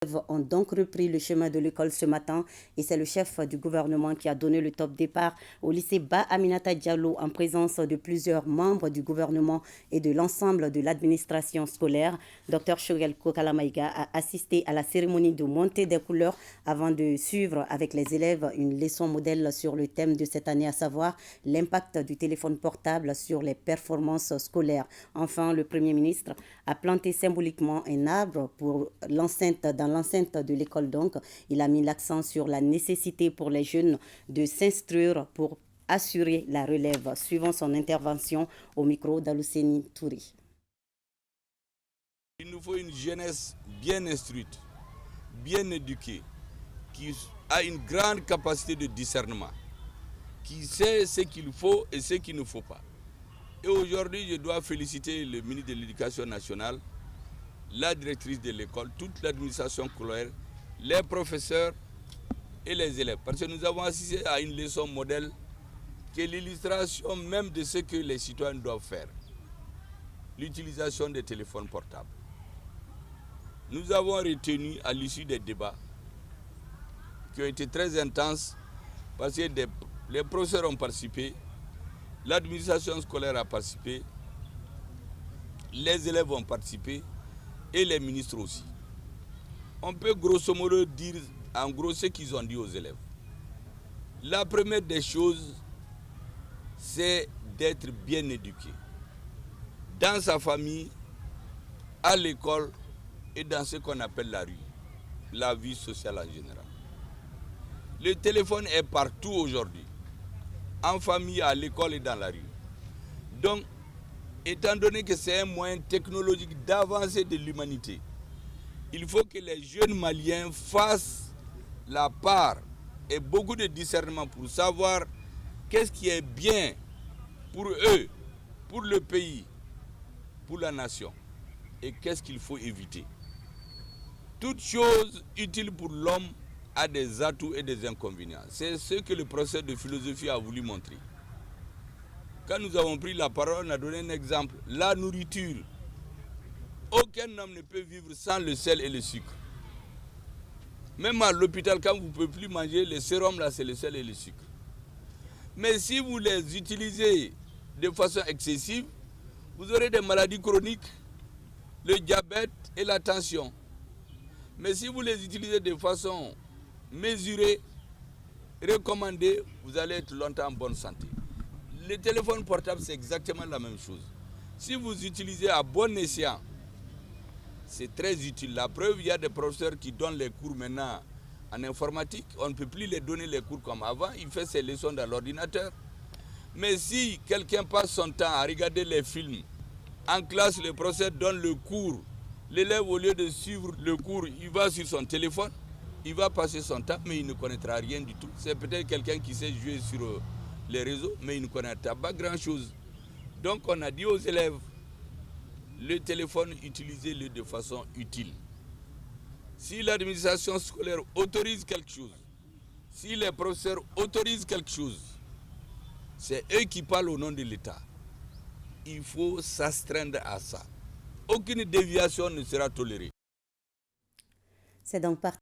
élèves ont donc repris le chemin de l'école ce matin et c'est le chef du gouvernement qui a donné le top départ au lycée Ba Aminata Diallo en présence de plusieurs membres du gouvernement et de l'ensemble de l'administration scolaire. Dr Shogel Kokalamaïga a assisté à la cérémonie de montée des couleurs avant de suivre avec les élèves une leçon modèle sur le thème de cette année, à savoir l'impact du téléphone portable sur les performances scolaires. Enfin, le Premier ministre a planté symboliquement un arbre dans l'enceinte de l'école. Donc, il a mis l'accent sur la nécessité pour les jeunes de s'instruire pour assurer la relève. Suivant son intervention au micro d'Alouseni Touri. Il nous faut une jeunesse bien instruite, bien éduquée, qui a une grande capacité de discernement, qui sait ce qu'il faut et ce qu'il ne faut pas. Et aujourd'hui, je dois féliciter le ministre de l'Éducation nationale, la directrice de l'école, toute l'administration scolaire, les professeurs et les élèves. Parce que nous avons assisté à une leçon modèle qui est l'illustration même de ce que les citoyens doivent faire. L'utilisation des téléphones portables. Nous avons retenu à l'issue des débats qui ont été très intenses parce que les professeurs ont participé, l'administration scolaire a participé, les élèves ont participé et les ministres aussi. On peut grosso modo dire en gros ce qu'ils ont dit aux élèves. La première des choses, c'est d'être bien éduqué. Dans sa famille, à l'école et dans ce qu'on appelle la rue, la vie sociale en général. Le téléphone est partout aujourd'hui, en famille, à l'école et dans la rue. Donc, étant donné que c'est un moyen technologique d'avancée de l'humanité, il faut que les jeunes Maliens fassent la part et beaucoup de discernement pour savoir qu'est-ce qui est bien pour eux, pour le pays, pour la nation, et qu'est-ce qu'il faut éviter. Toute chose utile pour l'homme a des atouts et des inconvénients. C'est ce que le professeur de philosophie a voulu montrer. Quand nous avons pris la parole, on a donné un exemple. La nourriture. Aucun homme ne peut vivre sans le sel et le sucre. Même à l'hôpital, quand vous ne pouvez plus manger, les sérums, là, c'est le sel et le sucre. Mais si vous les utilisez de façon excessive, vous aurez des maladies chroniques, le diabète et la tension. Mais si vous les utilisez de façon mesurée, recommandée, vous allez être longtemps en bonne santé. Le téléphone portable, c'est exactement la même chose. Si vous utilisez à bon escient, c'est très utile. La preuve, il y a des professeurs qui donnent les cours maintenant en informatique. On ne peut plus les donner les cours comme avant. Il fait ses leçons dans l'ordinateur. Mais si quelqu'un passe son temps à regarder les films, en classe, le professeur donne le cours. L'élève, au lieu de suivre le cours, il va sur son téléphone. Il va passer son temps, mais il ne connaîtra rien du tout. C'est peut-être quelqu'un qui sait jouer sur les réseaux, mais il ne connaîtra pas grand-chose. Donc on a dit aux élèves, le téléphone, utilisez-le de façon utile. Si l'administration scolaire autorise quelque chose, si les professeurs autorisent quelque chose, c'est eux qui parlent au nom de l'État. Il faut s'astreindre à ça. Aucune déviation ne sera tolérée. C'est donc parti.